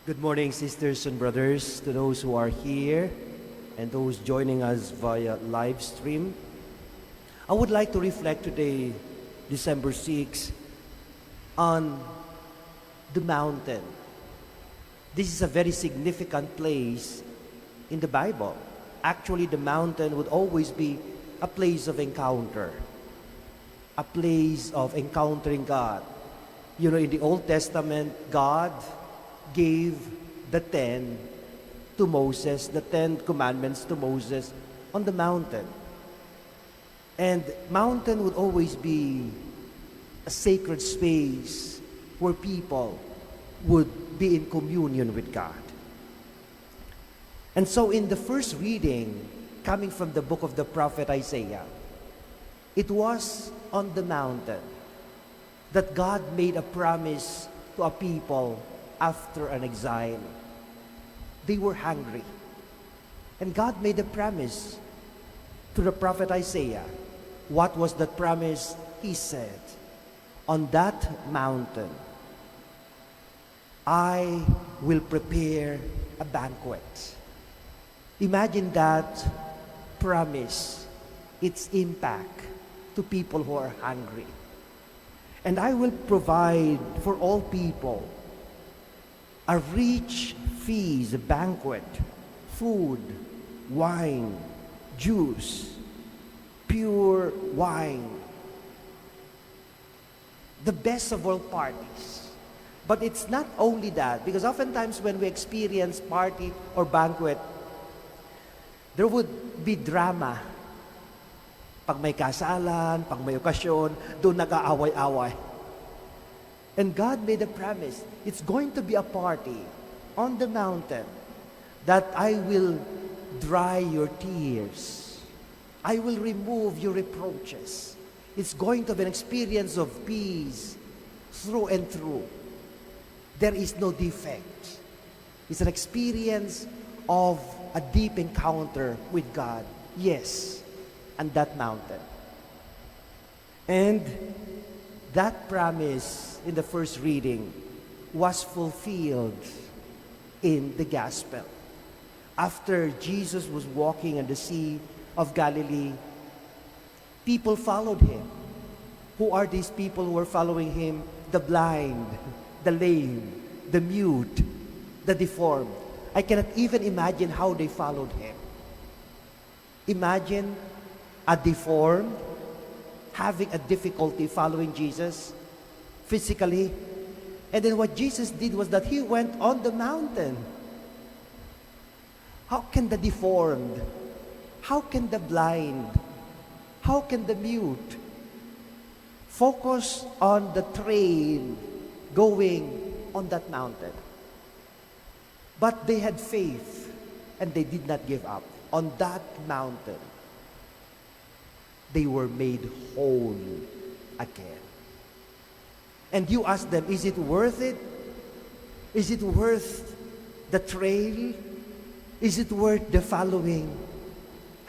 Good morning, sisters and brothers, to those who are here and those joining us via live stream. I would like to reflect today, December 6, on the mountain. This is a very significant place in the Bible. Actually, the mountain would always be a place of encounter, a place of encountering God. You know, in the Old Testament, God gave the 10 to Moses, the 10 commandments to Moses on the mountain. And mountain would always be a sacred space where people would be in communion with God. And so in the first reading, coming from the book of the prophet Isaiah, it was on the mountain that God made a promise to a people after an exile. They were hungry. And God made a promise to the prophet Isaiah. What was that promise? He said, "On that mountain, I will prepare a banquet." Imagine that promise, its impact to people who are hungry. "And I will provide for all people a rich feast, a banquet, food, wine, juice, pure wine, the best of all parties." But it's not only that, because oftentimes when we experience party or banquet, there would be drama. Pag may kasalan, pag may okasyon, doon nag-aaway-away. And God made a promise. It's going to be a party on the mountain that I will dry your tears. I will remove your reproaches. It's going to be an experience of peace through and through. There is no defect. It's an experience of a deep encounter with God. Yes, on that mountain. And that promise in the first reading was fulfilled in the gospel. After Jesus was walking on the Sea of Galilee, people followed him. Who are these people who are following him? The blind, the lame, the mute, the deformed. I cannot even imagine how they followed him. Imagine a deformed having a difficulty following Jesus physically. And then what Jesus did was that he went on the mountain. How can the deformed, how can the blind, how can the mute focus on the train going on that mountain? But they had faith and they did not give up. On that mountain, they were made whole again. And you ask them, is it worth it? Is it worth the trail? Is it worth the following?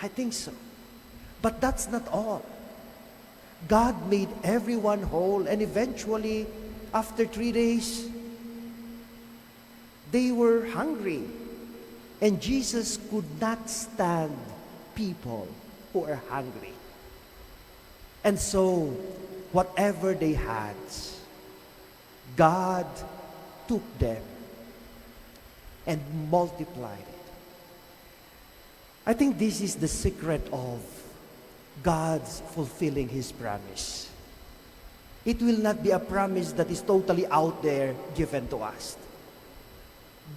I think so. But that's not all. God made everyone whole, and eventually, after 3 days, they were hungry. And Jesus could not stand people who are hungry. And so, whatever they had, God took them and multiplied it. I think this is the secret of God's fulfilling His promise. It will not be a promise that is totally out there given to us.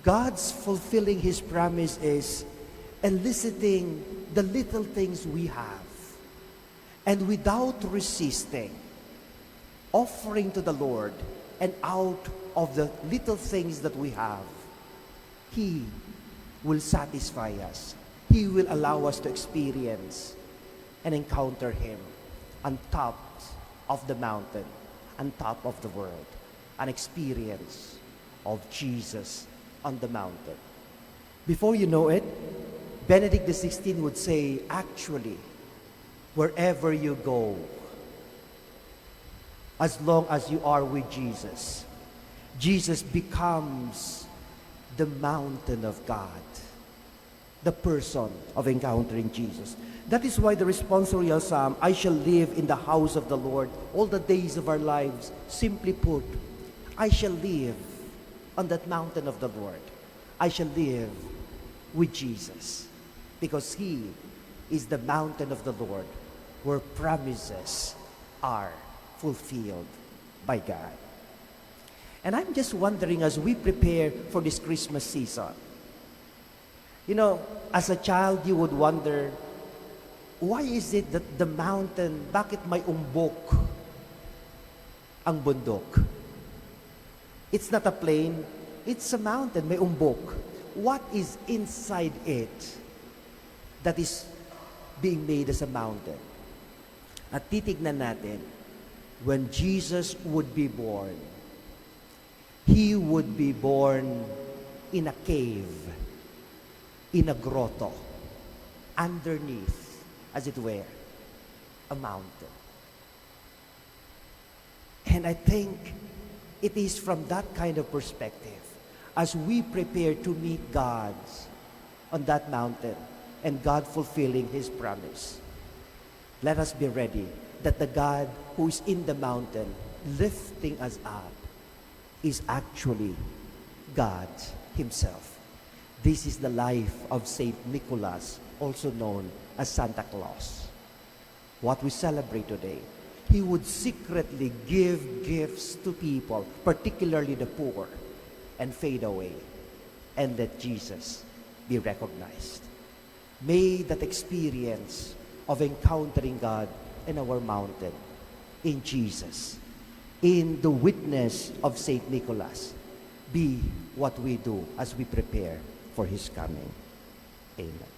God's fulfilling His promise is eliciting the little things we have, and without resisting, offering to the Lord, and out of the little things that we have, He will satisfy us. He will allow us to experience and encounter Him on top of the mountain, on top of the world, an experience of Jesus on the mountain. Before you know it, Benedict XVI would say, actually, wherever you go, as long as you are with Jesus, Jesus becomes the mountain of God, the person of encountering Jesus. That is why the responsorial psalm, I shall live in the house of the Lord all the days of our lives, simply put, I shall live on that mountain of the Lord. I shall live with Jesus, because He is the mountain of the Lord where promises are fulfilled by God. And I'm just wondering, as we prepare for this Christmas season, you know, as a child, you would wonder, why is it that the mountain, bakit may umbok ang bundok? It's not a plain, it's a mountain, may umbok. What is inside it that is being made as a mountain? At titignan natin, when Jesus would be born, He would be born in a cave, in a grotto, underneath, as it were, a mountain. And I think it is from that kind of perspective, as we prepare to meet God on that mountain, and God fulfilling His promise, let us be ready that the God who is in the mountain, lifting us up, is actually God Himself. This is the life of Saint Nicholas, also known as Santa Claus. What we celebrate today, he would secretly give gifts to people, particularly the poor, and fade away, and let Jesus be recognized. May that experience of encountering God in our mountain, in Jesus, in the witness of Saint Nicholas, be what we do as we prepare for His coming. Amen.